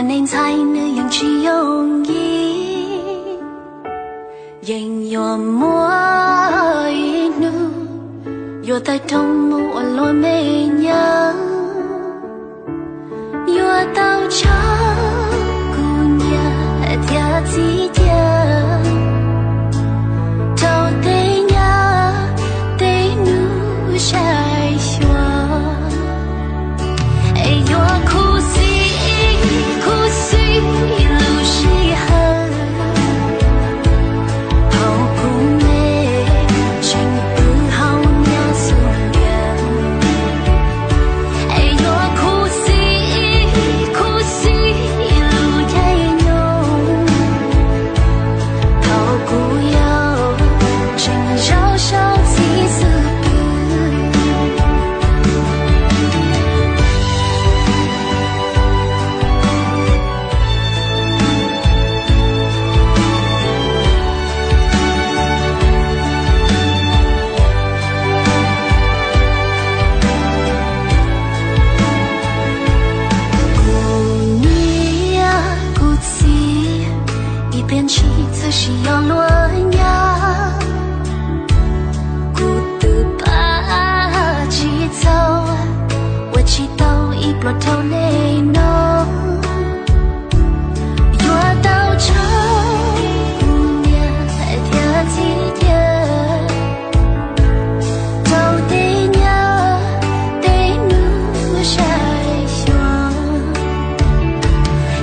我能才能用去用意，因我莫一怒，有在痛木我落没娘，有到长姑娘跳起跳。 变起此时要落芽，孤独把起走，我祈祷一波头内浓，我到长姑娘跳起跳，到底娘得努晒霜，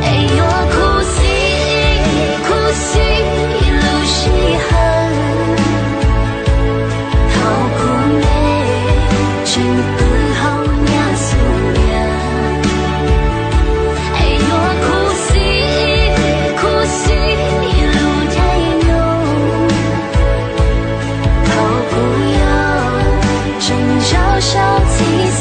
哎呦苦死。 路是恨，好苦美，真不好呀苏呀。哎呦苦死，路太浓，好苦哟，真少少气死。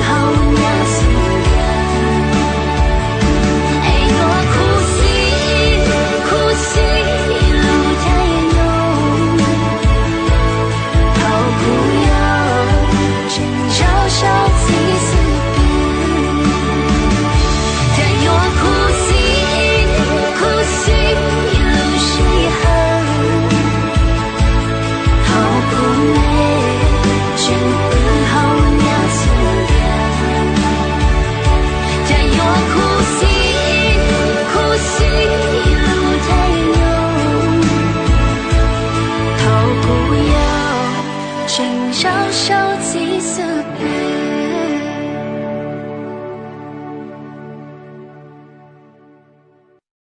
好。